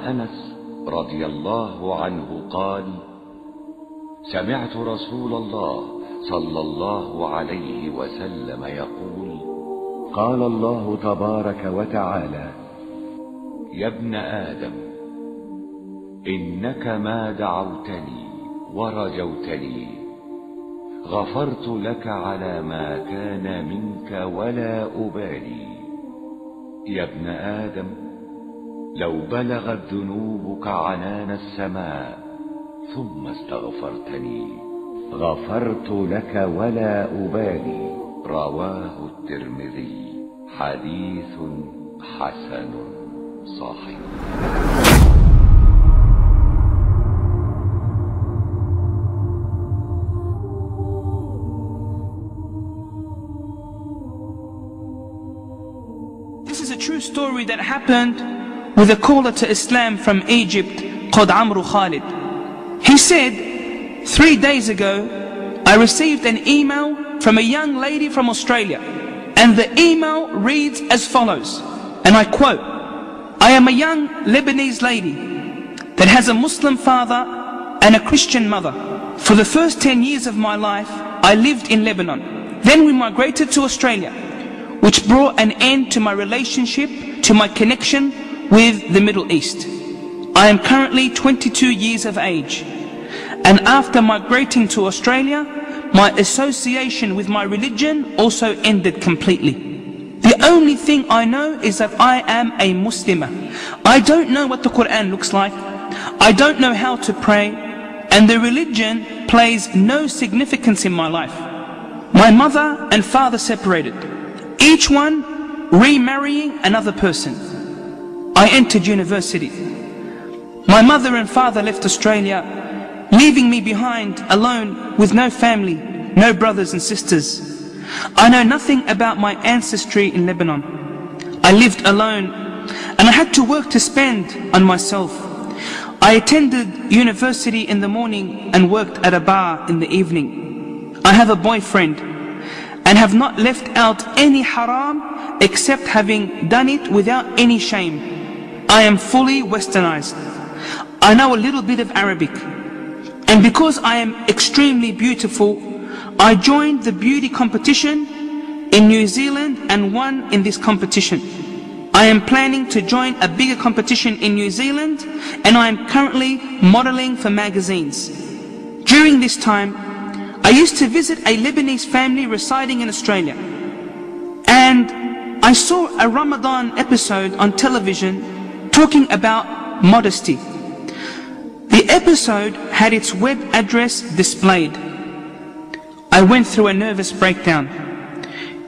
أنس رضي الله عنه قال: سمعت رسول الله صلى الله عليه وسلم يقول: قال الله تبارك وتعالى: يا ابن آدم، إنك ما دعوتني ورجوتني غفرت لك على ما كان منك ولا أبالي. يا ابن آدم، لو بلغت ذنوبك عنان السماء ثم استغفرتني غفرت لك ولا أبالي. رواه الترمذي. حديث حسن صحيح. This is a true story that happened with a caller to Islam from Egypt called Amru Khalid. He said, 3 days ago, I received an email from a young lady from Australia. And the email reads as follows, and I quote: I am a young Lebanese lady that has a Muslim father and a Christian mother. For the first 10 years of my life, I lived in Lebanon. Then we migrated to Australia, which brought an end to my relationship, to my connection with the Middle East. I am currently 22 years of age, and after migrating to Australia, my association with my religion also ended completely. The only thing I know is that I am a Muslimah. I don't know what the Quran looks like. I don't know how to pray, and the religion plays no significance in my life. My mother and father separated, each one remarrying another person. I entered university. My mother and father left Australia, leaving me behind alone with no family, no brothers and sisters. I know nothing about my ancestry in Lebanon. I lived alone and I had to work to spend on myself. I attended university in the morning and worked at a bar in the evening. I have a boyfriend and have not left out any haram except having done it without any shame. I am fully westernized. I know a little bit of Arabic. And because I am extremely beautiful, I joined the beauty competition in New Zealand and won in this competition. I am planning to join a bigger competition in New Zealand, and I am currently modeling for magazines. During this time, I used to visit a Lebanese family residing in Australia. And I saw a Ramadan episode on television talking about modesty. The episode had its web address displayed. I went through a nervous breakdown.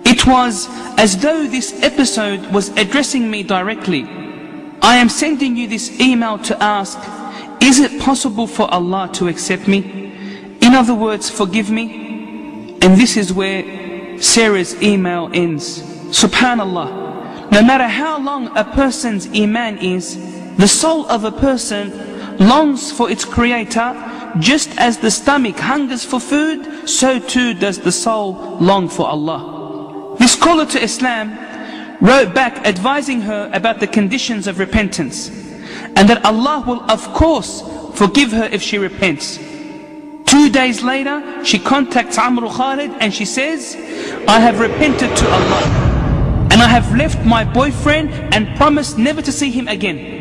It was as though this episode was addressing me directly. I am sending you this email to ask, is it possible for Allah to accept me? In other words, forgive me? And this is where Sarah's email ends. Subhanallah, no matter how long a person's iman is, the soul of a person longs for its creator, just as the stomach hungers for food, so too does the soul long for Allah. This caller to Islam wrote back advising her about the conditions of repentance, and that Allah will of course forgive her if she repents. 2 days later, she contacts Amru Khalid and she says, I have repented to Allah, and I have left my boyfriend and promised never to see him again.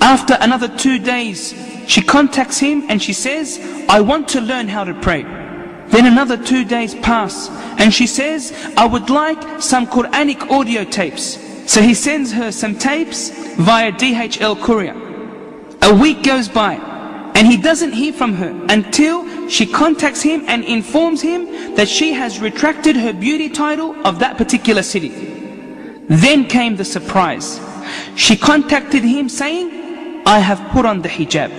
After another 2 days, she contacts him and she says, I want to learn how to pray. Then another 2 days pass and she says, I would like some Quranic audio tapes. So he sends her some tapes via DHL courier. A week goes by and he doesn't hear from her until she contacts him and informs him that she has retracted her beauty title of that particular city. Then came the surprise. She contacted him saying, I have put on the hijab.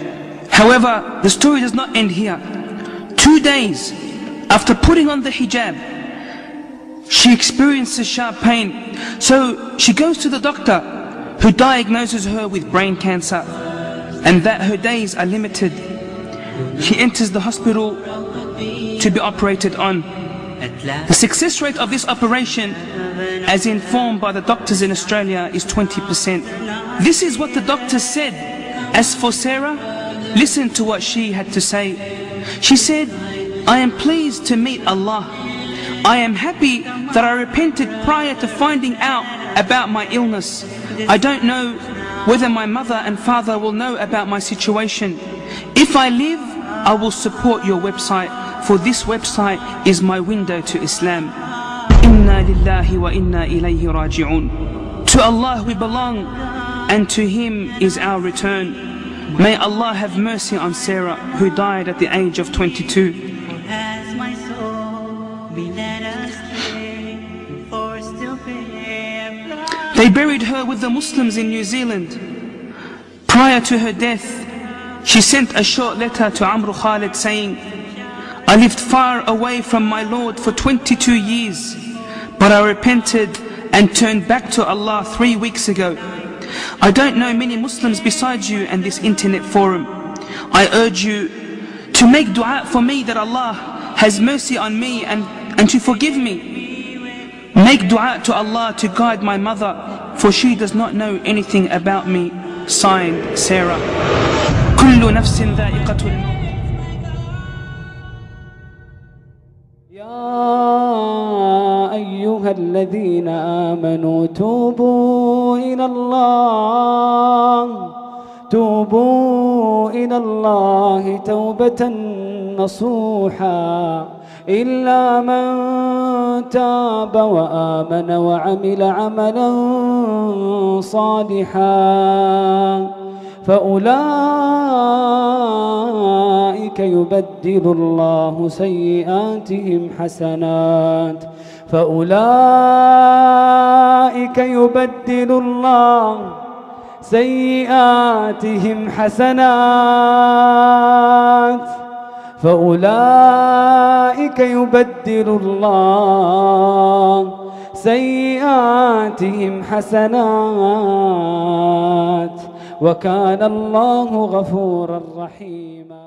However, the story does not end here. 2 days after putting on the hijab, she experiences sharp pain. So she goes to the doctor, who diagnoses her with brain cancer and that her days are limited. She enters the hospital to be operated on. The success rate of this operation, as informed by the doctors in Australia, is 20%. This is what the doctors said as for Sarah, listen to what she had to say. She said, I am pleased to meet Allah. I am happy that I repented prior to finding out about my illness. I don't know whether my mother and father will know about my situation. If I live, I will support your website, for this website is my window to Islam. Inna lillahi wa inna ilayhi raji'un. To Allah we belong, and to Him is our return. May Allah have mercy on Sarah, who died at the age of 22. They buried her with the Muslims in New Zealand. Prior to her death, she sent a short letter to Amr Khalid saying, I lived far away from my Lord for 22 years, but I repented and turned back to Allah 3 weeks ago. I don't know many Muslims besides you and this internet forum. I urge you to make dua for me that Allah has mercy on me and to forgive me. Make dua to Allah to guide my mother, for she does not know anything about me. Signed, Sarah. كل نفس ذائقة الموت. يا أيها الذين آمنوا توبوا إلى الله توبة نصوحا إلا من تاب وآمن وعمل عملا صالحا فأولئك يبدل الله سيئاتهم حسنات فأولئك يبدل الله سيئاتهم حسنات فأولئك يبدل الله سيئاتهم حسنات وكان الله غفورا رحيما.